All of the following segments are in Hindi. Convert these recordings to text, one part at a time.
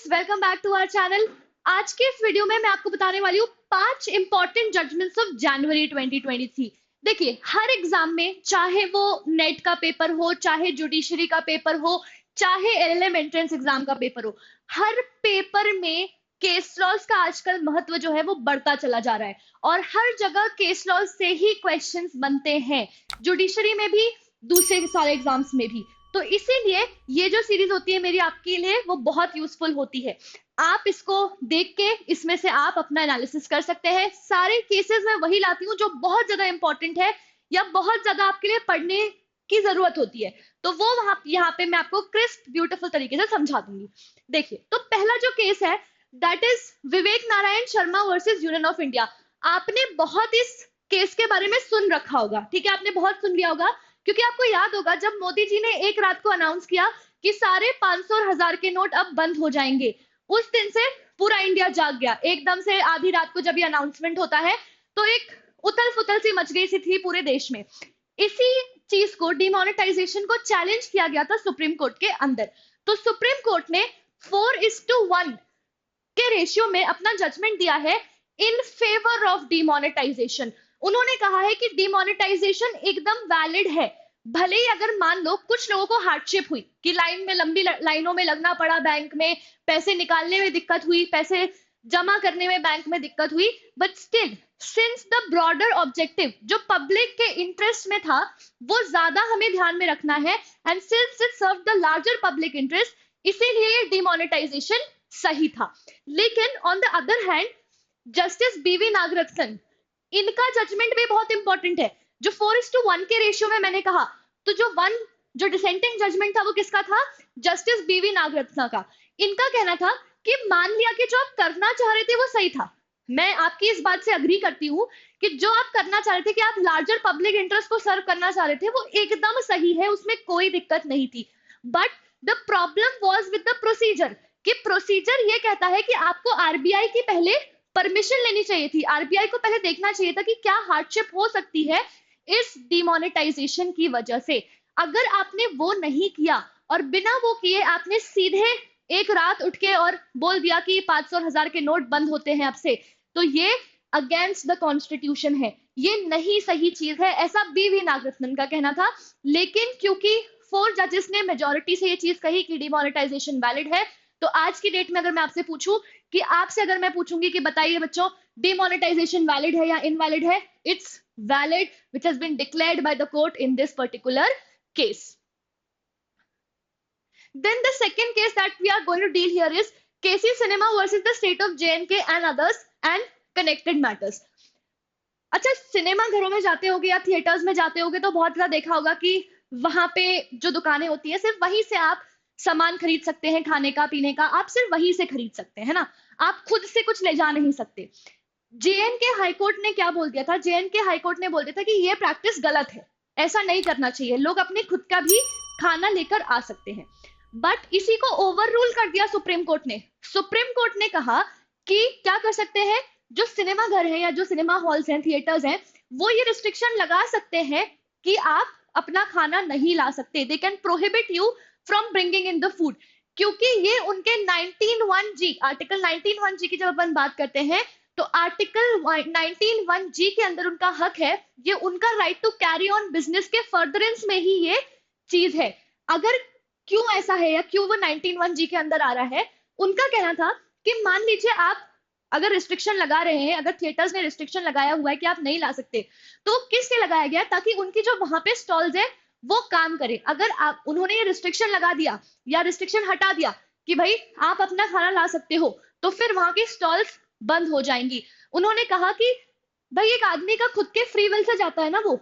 Welcome back to our channel. आज के इस वीडियो में मैं आपको बताने वाली हूँ 5 इंपॉर्टेंट जजमेंट्स ऑफ जनवरी 2023। देखिए, हर एग्जाम में, चाहे वो नेट का पेपर हो, चाहे जुडिशरी का पेपर हो, चाहे एलएलएम एंट्रेंस एग्जाम का पेपर हो, हर पेपर में केस लॉज का आजकल महत्व जो है वो बढ़ता चला जा रहा है और हर जगह केस लॉज से ही क्वेश्चंस बनते हैं, जुडिशरी में भी, दूसरे सारे एग्जाम्स में भी। तो इसीलिए ये जो सीरीज होती है मेरी आपके लिए वो बहुत यूजफुल होती है। आप इसको देख के इसमें से आप अपना एनालिसिस कर सकते हैं। सारे केसेस मैं वही लाती हूँ जो बहुत ज्यादा इंपॉर्टेंट है या बहुत ज्यादा आपके लिए पढ़ने की जरूरत होती है, तो वो वहां यहाँ पे मैं आपको क्रिस्प ब्यूटीफुल तरीके से समझा दूंगी। देखिए, तो पहला जो केस है that is Vivek Narayan Sharma versus union of India. आपने बहुत इस केस के बारे में सुन रखा होगा, ठीक है, आपने बहुत सुन लिया होगा, क्योंकि आपको याद होगा जब मोदी जी ने एक रात को अनाउंस किया कि सारे 500 और 1000 के नोट अब बंद हो जाएंगे, उस दिन से पूरा इंडिया जाग गया। एकदम से आधी रात को जब ये अनाउंसमेंट होता है तो एक उथल पुथल सी मच गई सी थी पूरे देश में। इसी चीज को, डिमोनेटाइजेशन को चैलेंज किया गया था सुप्रीम कोर्ट के अंदर। तो सुप्रीम कोर्ट ने 4:1 के रेशियो में अपना जजमेंट दिया है इन फेवर ऑफ डिमोनेटाइजेशन। उन्होंने कहा है कि डिमोनेटाइजेशन एकदम वैलिड है, भले ही अगर मान लो कुछ लोगों को हार्डशिप हुई कि लाइन में, लंबी लाइनों में लगना पड़ा, बैंक में पैसे निकालने में दिक्कत हुई, पैसे जमा करने में बैंक में दिक्कत हुई, but still since the broader objective जो पब्लिक के इंटरेस्ट में था वो ज्यादा हमें ध्यान में रखना है, and since it serve the larger public interest, इसीलिए ये डिमोनेटाइजेशन सही था। लेकिन on the other hand justice B V Nagarathna, इनका जजमेंट भी बहुत इंपॉर्टेंट है। जो 4:1 के रेशियो में मैंने कहा, तो जो डिसेंटिंग जजमेंट था वो किसका था? जस्टिस बीवी नागरत्न का। इनका कहना था कि मान लिया कि जो आप करना चाह रहे थे वो सही था, मैं आपकी इस बात से अग्री करती हूँ कि जो आप करना चाह रहे थे कि आप लार्जर पब्लिक इंटरेस्ट को सर्व करना चाह रहे थे वो एकदम सही है, उसमें कोई दिक्कत नहीं थी। But the problem was with the procedure, कि प्रोसीजर ये कहता है कि आपको आरबीआई की पहले परमिशन लेनी चाहिए थी, आरबीआई को पहले देखना चाहिए था कि क्या हार्डशिप हो सकती है इस डिमोनेटाइजेशन की वजह से। अगर आपने वो नहीं किया और बिना वो किए आपने सीधे एक रात उठ के और बोल दिया कि 500 और 1000 के नोट बंद होते हैं अब से, तो ये अगेंस्ट द कॉन्स्टिट्यूशन है, ये नहीं सही चीज है, ऐसा बीवी नागरत्न का कहना था। लेकिन क्योंकि 4 जजेस ने मेजोरिटी से ये चीज कही कि डिमोनेटाइजेशन वैलिड है, तो आज की डेट में अगर मैं आपसे पूछूं कि आपसे अगर मैं पूछूंगी कि बताइए बच्चों डिमोनेटाइजेशन वैलिड है या इनवैलिड है, it's valid which has been declared by the court in this particular case. Then the second case that we are going to deal here is KC Cinema versus the state of JNK and others and connected matters. अच्छा, सिनेमा घरों में जाते होगे या थिएटर्स में जाते होगे तो बहुत ज्यादा देखा होगा कि वहां पे जो दुकानें होती है सिर्फ वहीं से आप सामान खरीद सकते हैं, खाने का, पीने का, आप सिर्फ वहीं से खरीद सकते हैं ना, आप खुद से कुछ ले जा नहीं सकते। जेएनके हाईकोर्ट ने क्या बोल दिया था? जेएनके हाईकोर्ट ने बोल दिया था कि ये प्रैक्टिस गलत है, ऐसा नहीं करना चाहिए, लोग अपने खुद का भी खाना लेकर आ सकते हैं। बट इसी को ओवर रूल कर दिया सुप्रीम कोर्ट ने। सुप्रीम कोर्ट ने कहा कि क्या कर सकते हैं, जो सिनेमा घर है या जो सिनेमा हॉल्स हैं, थिएटर्स हैं, वो ये रिस्ट्रिक्शन लगा सकते हैं कि आप अपना खाना नहीं ला सकते, they can prohibit you from bringing in the food, क्योंकि ये उनके 19(1)(g, आर्टिकल 19(1)(g) की जब अपन बात करते हैं तो आर्टिकल 19(1)(g) के अंदर उनका हक है, ये उनका right to carry on business के फर्दरेंस में ही ये चीज है। अगर क्यों ऐसा है या क्यों वो 19(1)(g) के अंदर आ रहा है, उनका कहना था कि मान लीजिए आप अगर रिस्ट्रिक्शन लगा रहे हैं, अगर थिएटर्स ने रिस्ट्रिक्शन लगाया हुआ है कि आप नहीं ला सकते, तो किस लिए लगाया गया? ताकि उनकी जो वहां पे स्टॉल्स है वो काम करे। अगर आप, उन्होंने ये रिस्ट्रिक्शन लगा दिया या रिस्ट्रिक्शन हटा दिया कि भाई आप अपना खाना ला सकते हो, तो फिर वहां की स्टॉल्स बंद हो जाएंगी। उन्होंने कहा कि भाई एक आदमी का खुद के फ्री विल से जाता है ना, वो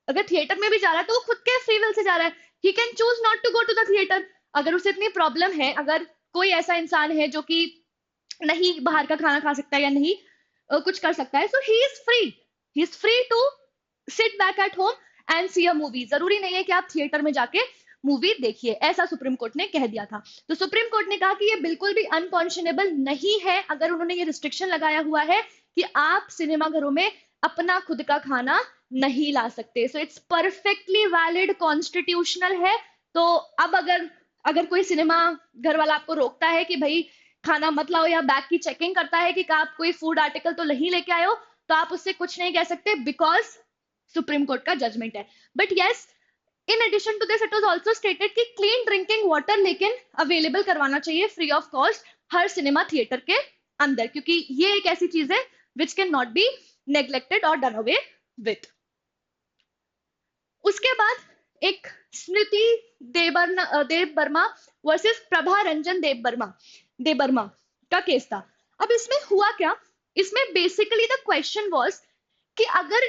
अगर थिएटर में भी जा रहा है तो वो खुद के फ्री विल से जा रहा है, he can choose not to go to the theatre. अगर उसे इतनी प्रॉब्लम है, अगर कोई ऐसा इंसान है जो कि नहीं बाहर का खाना खा सकता है या नहीं कुछ कर सकता है, so he is free to sit back at home and see a movie. जरूरी नहीं है कि आप थिएटर में जाके मूवी देखिए, ऐसा सुप्रीम कोर्ट ने कह दिया था। तो सुप्रीम कोर्ट ने कहा कि ये बिल्कुल भी अनकॉन्शनेबल नहीं है अगर उन्होंने ये रिस्ट्रिक्शन लगाया हुआ है कि आप सिनेमा घरों में अपना खुद का खाना नहीं ला सकते। So it's perfectly valid, constitutional है। तो अब अगर अगर कोई सिनेमा घर वाला आपको रोकता है कि भाई खाना मत लाओ या बैग की चेकिंग करता है कि आप कोई फूड आर्टिकल तो नहीं लेके आए हो, तो आप उससे कुछ नहीं कह सकते बिकॉज सुप्रीम कोर्ट का जजमेंट है. But yes, in addition to this it was also stated कि क्लीन ड्रिंकिंग वाटर लेकिन अवेलेबल करवाना चाहिए फ्री ऑफ कॉस्ट हर सिनेमा थिएटर के अंदर, क्योंकि ये एक ऐसी चीज है which can not be neglected और डन अवे विथ. उसके बाद एक स्मृति देव वर्मा वर्सेस प्रभा रंजन देव वर्मा का केस था. अब इसमें हुआ क्या, इसमें बेसिकली द क्वेश्चन वाज कि अगर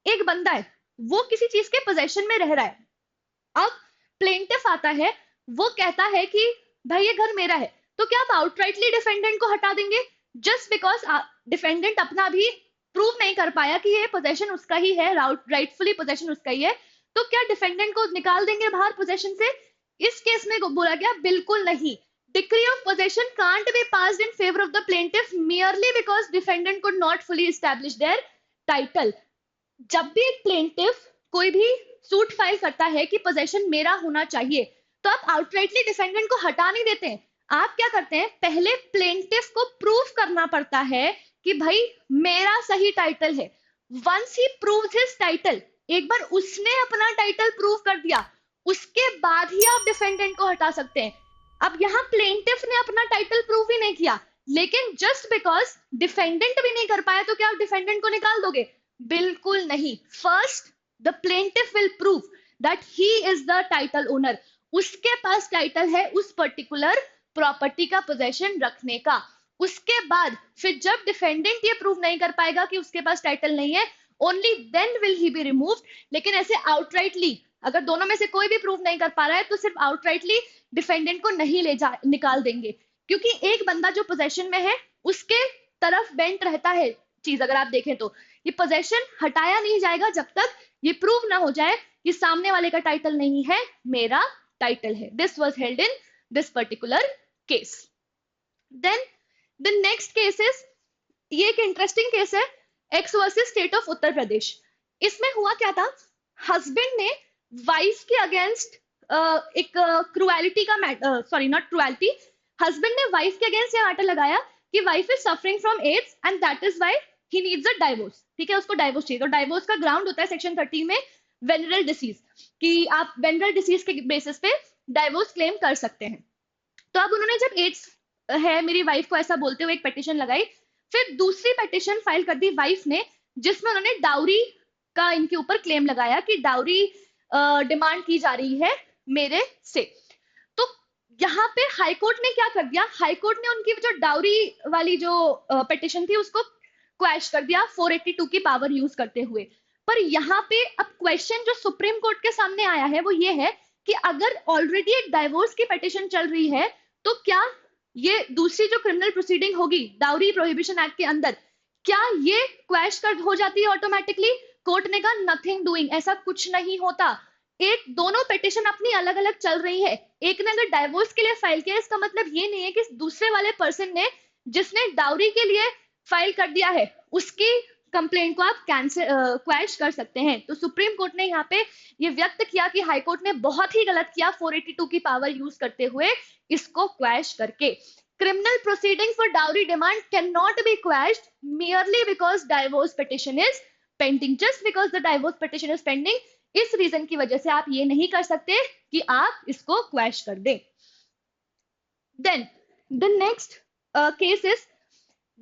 एक बंदा है वो किसी चीज के पोजेशन में रह रहा है, अब प्लेंटिफ आता है, वो कहता है कि भाई ये घर मेरा है, तो क्या आप आउटराइटली डिफेंडेंट को हटा देंगे जस्ट बिकॉज डिफेंडेंट अपना भी प्रूव नहीं कर पाया कि ये पोजेशन उसका ही है, राइटफुली पोजेशन उसका ही है, तो क्या डिफेंडेंट को निकाल देंगे बाहर पोजेशन से? इस केस में बोला गया बिल्कुल नहीं. Decree of possession can't be passed in favour of the plaintiff merely because defendant could not fully establish their title. जब भी एक प्लेंटिफ कोई भी सूट फाइल करता है कि पोजेशन मेरा होना चाहिए, तो आप आउटराइटली डिफेंडेंट को हटा नहीं देते हैं. आप क्या करते हैं, पहले प्लेंटिफ को प्रूव करना पड़ता है कि भाई मेरा सही टाइटल है. Once he proves his title, एक बार उसने अपना टाइटल प्रूव कर दिया, उसके बाद ही आप डिफेंडेंट को हटा सकते हैं. अब यहाँ प्लेंटिफ ने अपना टाइटल प्रूव ही नहीं किया, लेकिन जस्ट बिकॉज डिफेंडेंट भी नहीं कर पाया, तो क्या आप डिफेंडेंट को निकाल दोगे? बिल्कुल नहीं. First the plaintiff will prove that he is the title owner. उसके पास टाइटल है उस पर्टिकुलर प्रॉपर्टी का पोजेशन रखने का. उसके बाद फिर जब डिफेंडेंट ये प्रूव नहीं कर पाएगा कि उसके पास टाइटल नहीं है, only then will he be removed. लेकिन ऐसे आउटराइटली अगर दोनों में से कोई भी प्रूव नहीं कर पा रहा है, तो सिर्फ आउटराइटली डिफेंडेंट को नहीं निकाल देंगे, क्योंकि एक बंदा जो पोजेशन में है उसके तरफ बेंट रहता है चीज. अगर आप देखें तो ये पोजेशन हटाया नहीं जाएगा जब तक ये प्रूव ना हो जाए कि सामने वाले का टाइटल नहीं है, मेरा टाइटल है. This was held in this particular case. Then the next case is, ये एक इंटरेस्टिंग केस है, X versus state of Uttar Pradesh. इसमें हुआ क्या था, हस्बैंड ने वाइफ के अगेंस्ट एक क्रुएलिटी का सॉरी नॉट क्रुएलिटी, हस्बैंड ने वाइफ के अगेंस्ट ये मैटर लगाया कि wife is suffering from AIDS and that is why he needs a divorce. ठीक है, उसको डाइवोर्स चाहिए. तो डाइवोर्स का ग्राउंड होता है सेक्शन 13 में वेनरल डिसीज, कि आप वेनरल डिसीज के बेसिस पे डाइवोर्स क्लेम कर सकते हैं. तो अब उन्होंने जब एड्स है मेरी वाइफ को ऐसा बोलते हुए एक पिटीशन लगाई, फिर दूसरी पिटीशन फाइल कर दी वाइफ ने, जिसमें उन्होंने डाउरी का इनके ऊपर क्लेम लगाया कि डाउरी डिमांड की जा रही है मेरे से. तो यहाँ पे हाईकोर्ट ने क्या कर दिया, हाईकोर्ट ने उनकी जो डाउरी वाली जो पिटीशन थी उसको क्वैश कर दिया 482 की पावर यूज करते हुए. पर यहाँ पे अब क्वेश्चन जो सुप्रीम कोर्ट के सामने आया है वो ये है कि अगर ऑलरेडी एक डाइवोर्स की पिटीशन चल रही है, तो क्या ये दूसरी जो क्रिमिनल प्रोसीडिंग होगी डाउरी प्रोहिबिशन एक्ट के अंदर, क्या ये क्वैश कर हो जाती है ऑटोमेटिकली? कोर्ट ने कहा नथिंग डूइंग, ऐसा कुछ नहीं होता. एक दोनों पिटीशन अपनी अलग अलग चल रही है. एक ने अगर डाइवोर्स के लिए फाइल किया, इसका मतलब ये नहीं है कि दूसरे वाले पर्सन ने जिसने डाउरी के लिए फाइल कर दिया है उसकी कंप्लेंट को आप क्वैश कर सकते हैं. तो सुप्रीम कोर्ट ने यहाँ पे ये व्यक्त किया कि हाई कोर्ट ने बहुत ही गलत किया 482 की पावर यूज करते हुए इसको क्वैश करके. Criminal proceeding for dowry demand can not be quashed merely because divorce petition is pending. Just because the divorce petition is pending, इस रीजन की वजह से आप ये नहीं कर सकते कि आप इसको क्वैश कर दें. Then the next case is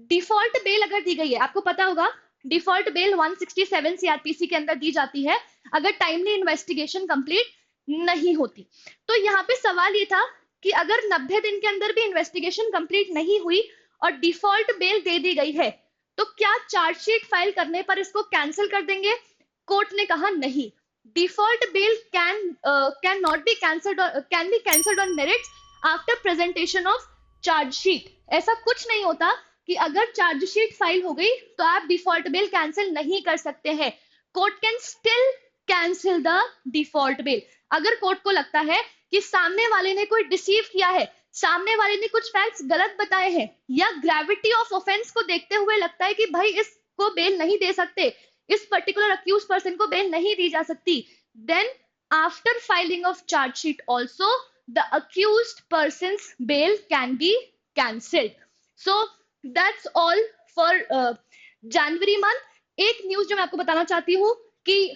default bail अगर दी गई है, आपको पता होगा डिफॉल्ट बेल 167 सीआरपीसी के अंदर दी जाती है अगर टाइमली इन्वेस्टिगेशन कंप्लीट नहीं होती. तो यहाँ पे सवाल ये था कि अगर 90 दिन के अंदर भी इन्वेस्टिगेशन कंप्लीट नहीं हुई और डिफॉल्ट बेल दे दी गई है, तो क्या चार्जशीट फाइल करने पर इसको कैंसिल कर देंगे? कोर्ट ने कहा नहीं. Default bail can not be cancelled, can be cancelled on merits after presentation of chargesheet. ऐसा कुछ नहीं होता कि अगर चार्जशीट फाइल हो गई तो आप डिफॉल्ट बेल कैंसिल नहीं कर सकते हैं. Court can still cancel the default bail. अगर कोर्ट को लगता है कि सामने वाले ने कोई डिसीव किया है, सामने वाले ने कुछ फैक्ट्स गलत बताए हैं, या ग्रेविटी ऑफ ऑफेंस को देखते हुए लगता है कि भाई इसको बेल नहीं दे सकते, इस पर्टिकुलर अक्यूज पर्सन को बेल नहीं दी जा सकती, then after filing of chargesheet also the accused persons bail can be cancelled. So that's all for January month. एक न्यूज जो मैं आपको बताना चाहती हूँ कि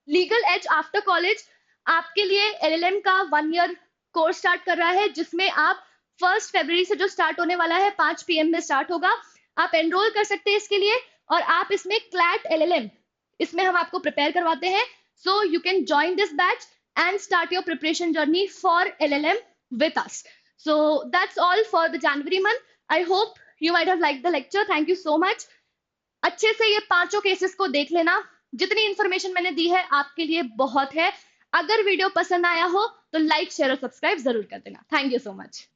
लीगल एज आफ्टर कॉलेज आपके लिए एलएलएम का 1 ईयर कोर्स स्टार्ट कर रहा है, जिसमें आप 1 फरवरी से जो स्टार्ट होने वाला है 5 PM में स्टार्ट होगा। आप एनरोल कर सकते हैं इसके लिए, और आप इसमें क्लैट एलएलएम इसमें हम आपको प्रिपेयर करवाते हैं। So you can join this batch and start your preparation journey for LLM with us. So that's all for the January month. I hope you might have like the lecture. Thank you so much. अच्छे से ये 5 केसेस को देख लेना। जितनी इंफॉर्मेशन मैंने दी है आपके लिए बहुत है। अगर वीडियो पसंद आया हो तो लाइक, शेयर और सब्सक्राइब जरूर कर देना। Thank you so much.